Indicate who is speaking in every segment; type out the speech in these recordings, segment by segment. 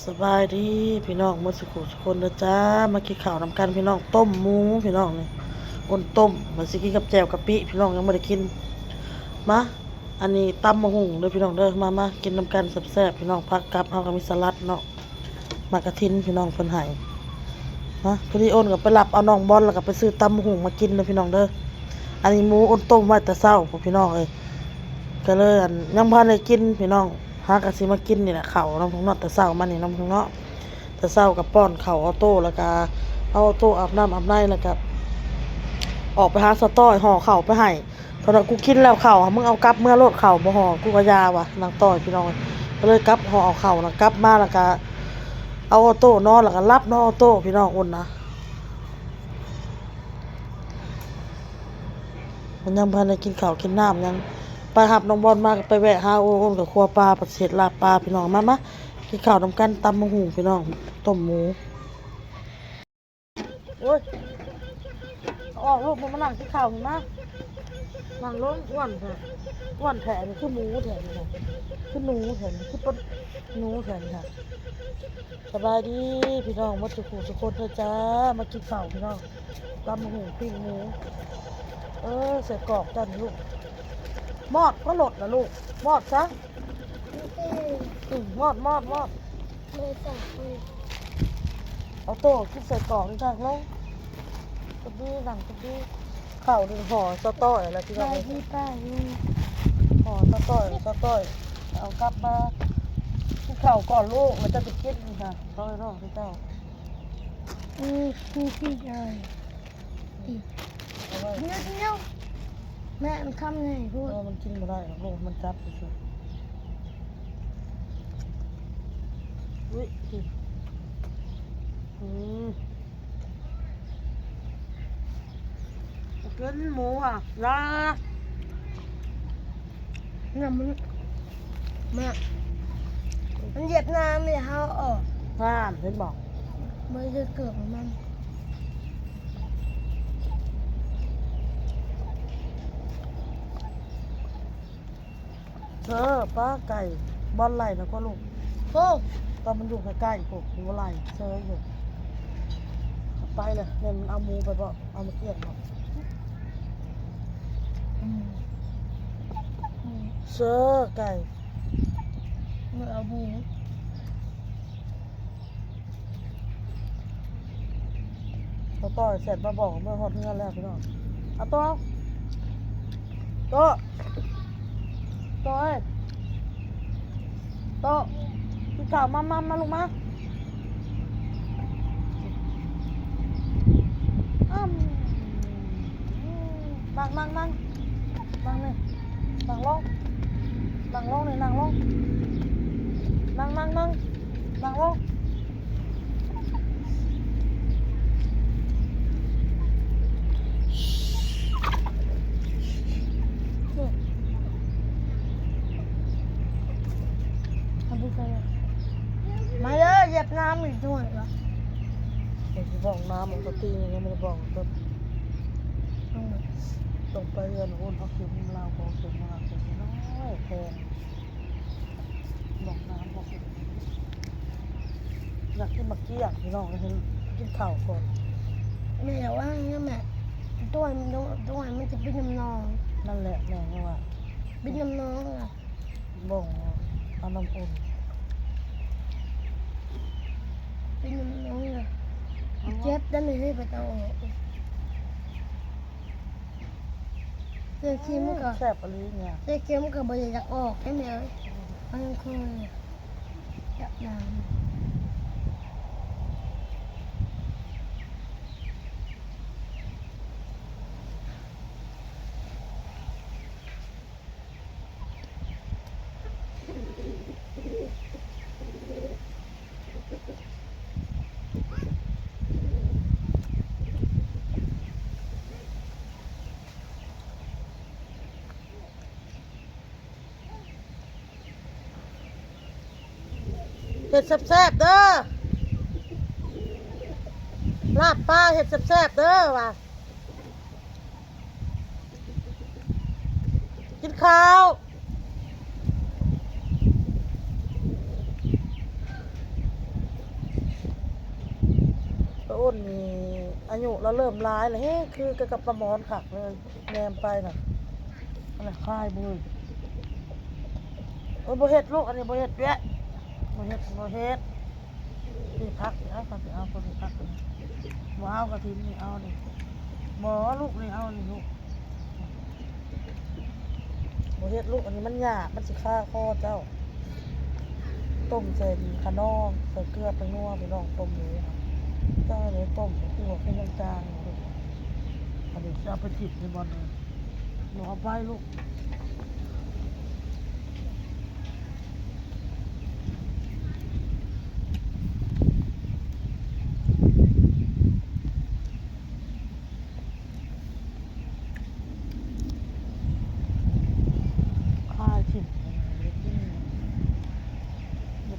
Speaker 1: สบายดีพี่น้องเมื่อสักครู่ทุกคนนะจ้ามากินข้าวนำกันพี่น้องต้มหมูพี่น้องนี่คนต้มมาสิกินกับแจ่วกะปิพี่น้องยังไม่ได้กินมาอันนี้ตำมะฮุ่งเด้อพี่น้องเด้อมากินนำกันแซ่บๆพี่น้องผักกับเฮาก็มีสลัดเนาะมากระทินพี่น้องเพิ่นให้มาพอดีโอนก็ไปรับเอาน้องบอลแล้วก็ไปซื้อตำมะฮุ่งมากินเด้อพี่น้องเด้ออันนี้หมูโอนต้มไว้แต่เช้าพวกพี่น้องเอ้ยก็เลยยังบ่ทันได้กินพี่น้องหากะสิมากินนี่แหละข้าวน้ำพงเนาะแต่เช้ามานี่น้ำพงเนาะ แต่เศร้ากับป้อนเข่าออโต้แล้วก็เอาออโต้อาบน้ำอาบในแล้วก็ออกไปหาสต้อยห่อเข่าไปให้ตอนนั้นกูคิดแล้วเข่ามึงเอากลับเมื่อโลดเข่าบ่ห่อกูก็ยาวะนางต้อยพี่น้องก็เลยกลับห่อเอาเข่าแล้วกลับมาแล้วก็เอาออโต้นอนแล้วก็รับนอนออโต้พี่น้องอุ่นนะมันยังพันได้กินข้าวกินน้ำยังไปหับน้องบอลมาก็ไปแวะหาโอนกับครัวปลาประเสริฐลาบปลาพี่น้องมากินข้าวน้ำกันตำมะหูพี่น้องต้มหมูโอ้ย ออกลูกมันมานั่งที่ข่าวนี่มานั่งลงอ้วนแท้อ้วนแท้นี่คือหมูแท้นี่ค่ะคือหนูแท้นี่คือปนหนูแท้นี่ค่ะสบายดีพี่น้องวัดสุขุสุคนเถอะจ้ามากินข้าวพี่น้องตำหูปิ้งหมูใส่กรอกจันลูกมอดก็หลดนะลูกมอดซะมอด
Speaker 2: ไม่ใส่
Speaker 1: เอาโต้กินใส่กรอกนี่จ้ะลงกระบี่หนังกระบี่ข้าวหนึ่งห่อสต้อยอะไรพี่น้อง
Speaker 2: ที่ป้านี่
Speaker 1: ห่อสต้อยเอากลับมาที่เข่าก่อนลูกมันจะไปกินค่ะเขาเลยน้องที่เจ้า
Speaker 2: ที่เลย
Speaker 1: เอาไว้
Speaker 2: เดี๋ยวแม่มันคำไหนพูด
Speaker 1: มันกินไม่ได้หรอกลูกมันจับไปสิอุ้ยกินหมูค่ะลา
Speaker 2: เนี่ยแม่มันเหยียบน้ำเลยเขาออก
Speaker 1: ห้ามเห็นบอก
Speaker 2: ไม่จะเกิดมัน
Speaker 1: เธอป้าไก่บอลไหลนะก็ลูก
Speaker 2: โอ้
Speaker 1: ตอนมันอยู่ใกล้ๆผมหัวไหลเธออยู่ไปเลยเนี่ยมันเอาหมูไปบ่เอามาเกี่ยงบ่เสือไก่
Speaker 2: เมื่อเอาบู
Speaker 1: เขาต่อยเสร็จมาบอกเมื่อฮอดเงินแล้วพี่น้องเอาตัวตัวเอ้ยตัวพี่เก่ามาลงมานั่งเลยนั่งลงเลยนั่งลงนั่งลง
Speaker 2: ทำบุญไปเลยมาเลยเหยียบน้ำอีกด้วยเหรอ
Speaker 1: เดี๋ยวจะบอกน้ำมันก็ตีอย่างเงี้ยไม่ได้บอกก็ส่งไปเรือนอุ่นเอาเข็มลาวบอกเข็มมาเข็มน้อยแพงบอกน้ำบอกอยากกินมักกี้อยากพี่น้องเลยกินข้าวก่อน
Speaker 2: แม่ว่าเนี่ยแม่ด้วยมันจะเป็นน้ำนอง
Speaker 1: นั่นแหละแม่ว่า
Speaker 2: เป็นน้ำนองอ่ะ
Speaker 1: บ่งเอาน้ำอุ่น
Speaker 2: เป็นน้ำนองอ่ะเจ็บด้านในให้ไปเตาเสื้อครีมก็
Speaker 1: แซ่บอะไรเนี่ย
Speaker 2: เสื้อครีมก็บริจาคออกได้ไหมมันยังเคยจับน้ำ
Speaker 1: เห็ดแซ่บๆเด้อลาบปลาเห็ดแซ่บๆเด้อว่ะกินข้าว ม อ้นนี่อายุเราเริ่มร้ายแล้วเฮ้คือกับประมอนขักเลยแนมไปน่ะอะไรคายมือโอ้ยบ่เฮ็ดลูกอันนี้บ่เฮ็ดแยะบ่เฮ็ดนี่พักสิเอาก็สิเอาตัวนี้พักนี่บ่เอากระถิ่นนี่เอานี่บ่ลูกนี่เอานี่ลูกบ่เฮ็ดลูกอันนี้มันยากมันสิฆ่าคอเจ้าต้มใส่ขนองใส่เกลือไปนัวไปลองต้มหมูเจ้าเลยต้มคือว่าเป็นจางๆลูกอันนี้จะเอาไปจิบในบ่อนเลยหนูเอาไปลูกข้าวชิม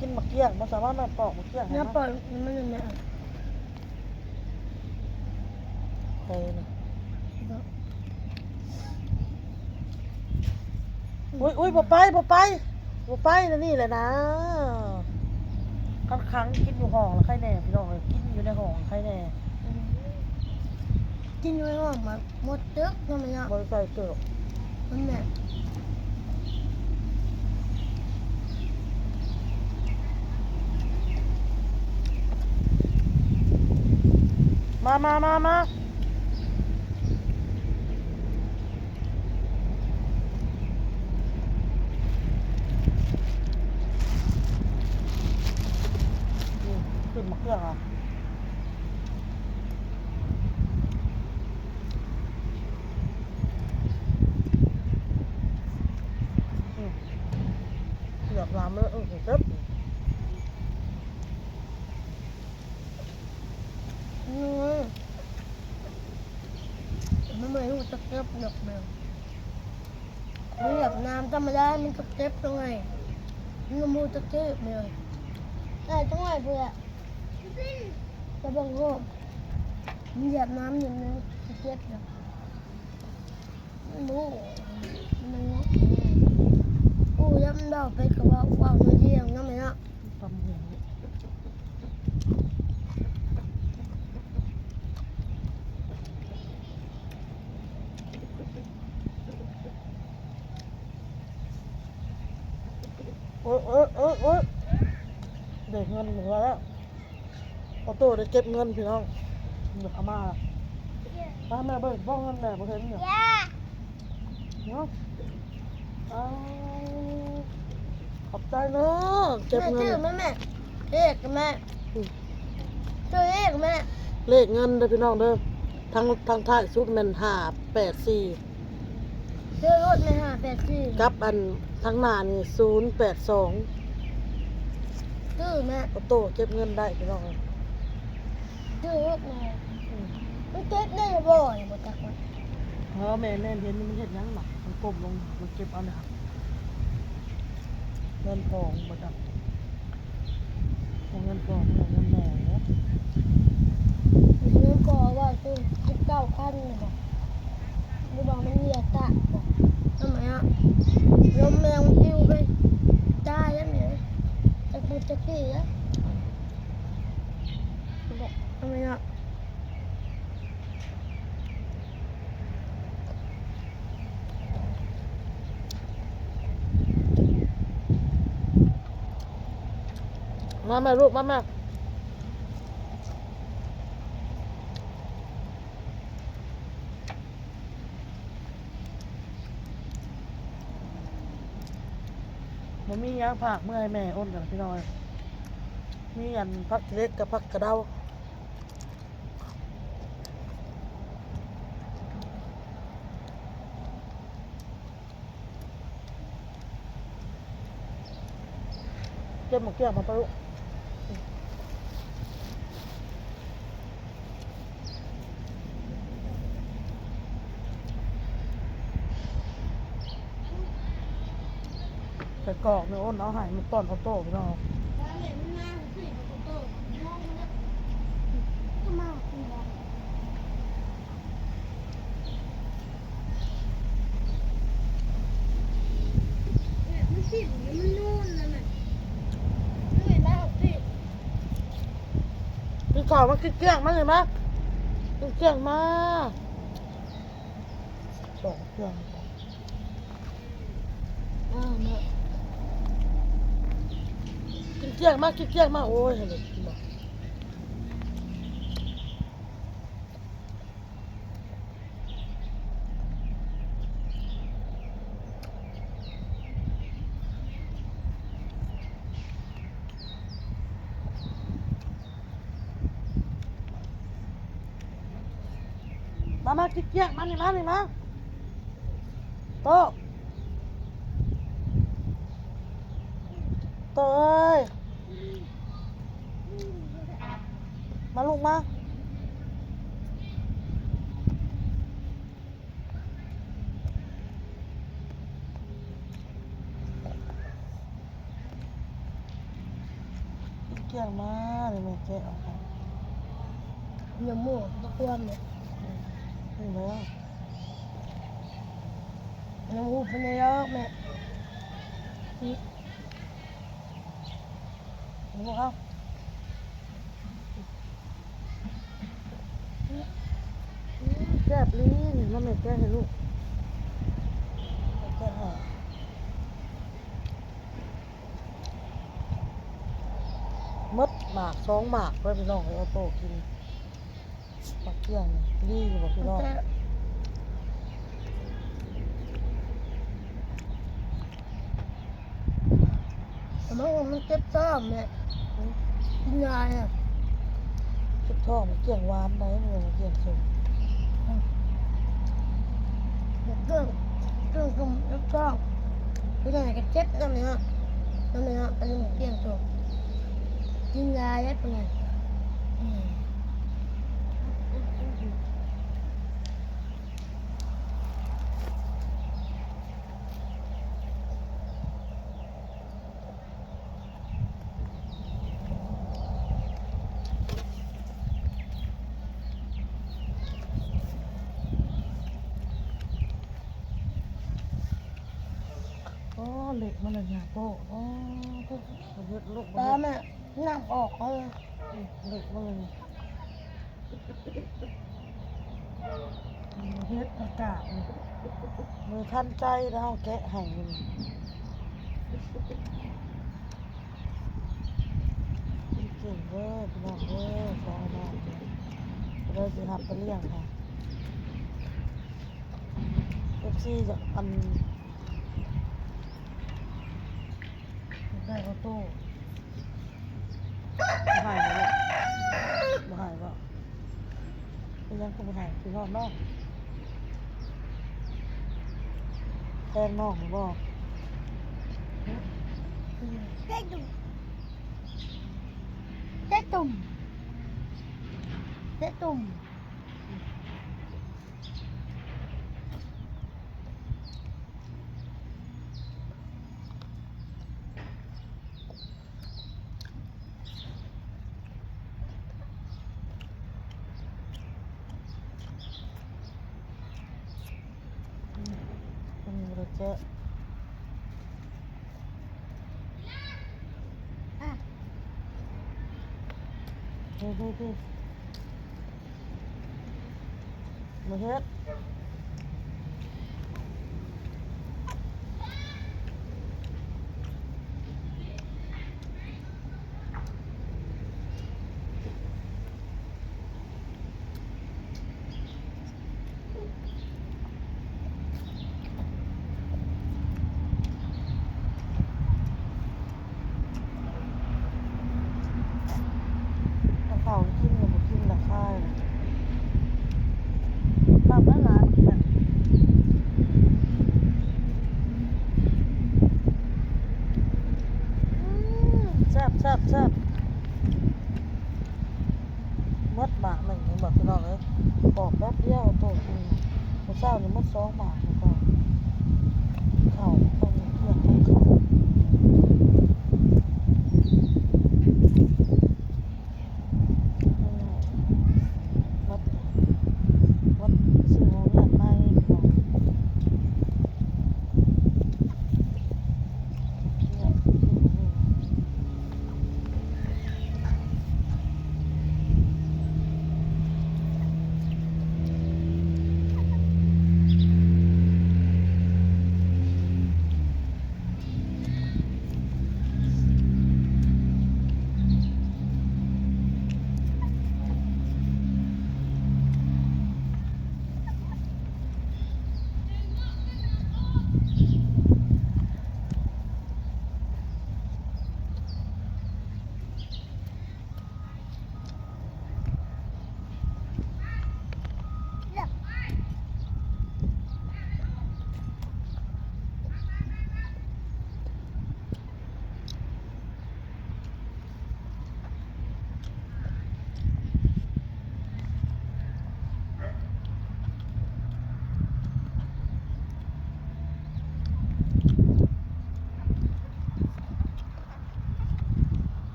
Speaker 1: กินมะเกี้ยงมันสามารถมาปอกมะเกี้ยงให้
Speaker 2: น้า
Speaker 1: มั้ย
Speaker 2: ปล่อยมันยังไงอ่ะ
Speaker 1: เฮ้ยนะอุ้ยบ่ไปนะนี่แหละนะครั้งกินอยู่ห้องแล้วใครแน่พี่น้องเลยกินอยู่ในห้องใครแน่
Speaker 2: กินไม่ออกมาหมดตึกทำไมอ่ะ
Speaker 1: บริใส่เกลือ
Speaker 2: มันแม่
Speaker 1: มาขึ้นมาเครื่องอ่ะเกือบลามแล้วเจ็บ
Speaker 2: มันไม่รู้จะเก็บหยกเบลมันหยบน้ำธรรมดามันจะเก็บตรงไหนมันมูจะเก็บเลยแต่ตรงไหนเพื่อจะบังโง่มันหยบน้ำอย่างนี้จะเก็บหยกมันรู้มันงงกูยับเดาไปกับว่าว้าวมันเยี่ยงนั่นไหมอ่ะ
Speaker 1: ตำหัวโอ๊ยเด็กเงินเหลือแล้วออโต้ได้เก็บเงินพี่น้องเดี๋ยวเอามาป้าแม่เบิกบ้องเงินแม่บ่เห็นเนี่ยเนาะเอาขอบใจเนาะเก็บ
Speaker 2: แม่
Speaker 1: เงิ
Speaker 2: ชื่อน แม่เลขแม่ชื่อเลขแม่
Speaker 1: เลขเงินเด้อพี่น้องเด้อทางท้ายสุดแม่น584
Speaker 2: ชื่อรถแม่584
Speaker 1: กับอันทางหน้านี่082
Speaker 2: ชื่อแม่
Speaker 1: ออโต้เก็บเงินได้พี่น้อง
Speaker 2: ชื่อรถแม่มันเก็บได้บ่อยบ่จักว่า
Speaker 1: แม่เห็นมันเห็นยังหนักมันก้มลงมันเก็บเอาเนี่ยครับเงินทองมาจากเงินทองเงินแหน่เนาะ
Speaker 2: เงินก็ว่าซื้อ19,000นี่บ่บ่บอกมันเรียกตะบ่ทำไมอ่ะลมแมวปิ้วไปตายแล้วเนี่ยจักบ่จักกี้อ่ะบอกทำไมอ่ะ
Speaker 1: มาแม่ลูกมาแม่มันมียางผักเมื่อให้แม่อ้นกันพี่น้อยมีอันพักเล็กกับพักกระเดาเก็บหมกเกี้ยงมาปะลูกใส่กรอกเนี่ยอ้นเอาใหายมันต้อนเขาโต้พี่น้อง ข่าวมากินเกลี้ยงมาเลยมั้ยกินเกลี้ยงมาสองเกลี้ยง
Speaker 2: แม่
Speaker 1: กินเกลี้ยงมากินเกลี้ยงมาโอ้ยเห็นเลยกินบ่มากินเกลี้ยงมานี่มาโตะโตะเอ้ยมาลูกมากินเกลี้ยงมาเลยแม่แกะออกมา
Speaker 2: อย่ามั่วตะความเนี่ย
Speaker 1: นี่แล้ว
Speaker 2: อย่ามั่วไปเลยแม่นี่
Speaker 1: ลูกเอาแซ่บลิ้นแล้วแม่แกะให้ลูกแกะให้มดหมาก2หมากไว้พี่น้องให้เอาโตกินปักเกลี้ยงนี่ดีอยู่บ่พี่น้อง
Speaker 2: แต่มันเจ็บซ้ำเนี่ยกินยาเนี่ย
Speaker 1: เจ็บท้องมันเกลี้ยงหวานได้มันเกลี้ยงส้ม
Speaker 2: เครื่องกลมแล้วก็ไม่ได้ก็เจ็บนั่นเลยฮะอันนี้มันเกี่ยงตัวกินยาแล้วเป็นไง
Speaker 1: อ๋อเหล็กมันเลยเนี่ยโตอ๋อโตเยอะลูก
Speaker 2: ตาแม่น้ำออกเลย
Speaker 1: เหล็กมันเลยเนี่ยเฮ็ดอากาศเลยมือทันใจแล้วแกะให้มันเก่งเว้ยพี่น้องเว้ยสองน้องเลยสิหับไปเลี้ยงค่ะเอฟซีจะอันได้ออโต้บ่หายบ่ลูกบ่หายบ่เป็นยังก็บ่หายพี่น้องน้องแทงน้องหรือบ่
Speaker 2: เจ๊ตุ่มเจ๊ตุ่มเจ๊ตุ่ม
Speaker 1: มันมีรถเจ๊
Speaker 2: อ่ะ
Speaker 1: เฮ้ยมาเฮ็ดเอาข้าวกินกับบ่กินละค่ายน่ะน้ำหลานๆน่ะแซ่บหมดหมากหนึ่งนี่บอกพี่น้องเอ้ยปอกแป๊บเดียวเอาโตกินเมื่อเช้านี่หมด2หมากแล้วก็ข้าวต้องเครื่องของข้าวหมดซื้อของเรียนใหม่พี่น้องเนี่ยซื้อของนี่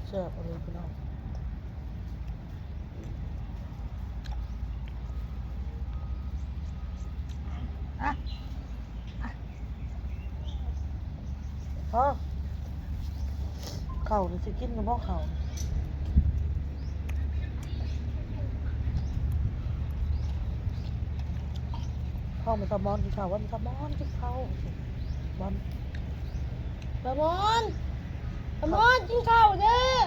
Speaker 1: แซ่บอะไรพี่น้องอ่ะพอเข่านี่สิกินกับพ่อเข่าพ่อมันตะมอนกินข้าววันตะมอนกินข้าวบอล
Speaker 2: บะมอนบะมอนกินข้าวเด้อ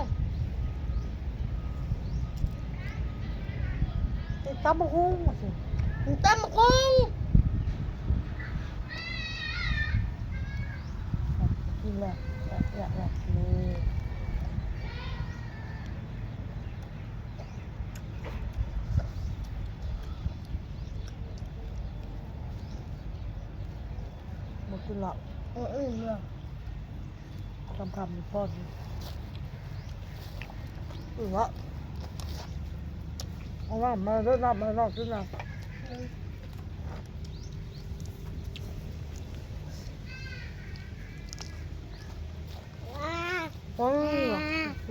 Speaker 1: ติดตามมาหุ้งมาสิ
Speaker 2: มันตำมะกุ้ง
Speaker 1: กินเลยอยากนี่มากินละ
Speaker 2: เนาะ
Speaker 1: คำมีป้อนละเอาว่ามาเริ่มนับมาลอกขึ้นนะ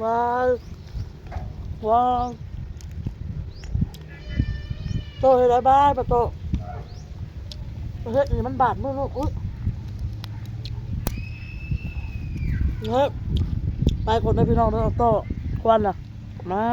Speaker 1: ว้าวโตเห็นไรบ้างปะโตเฮ้ยนี่มันบาดมือลูกอุ้ยเฮ้ยไปคนได้พี่น้องเด้อโตควันล่ะมา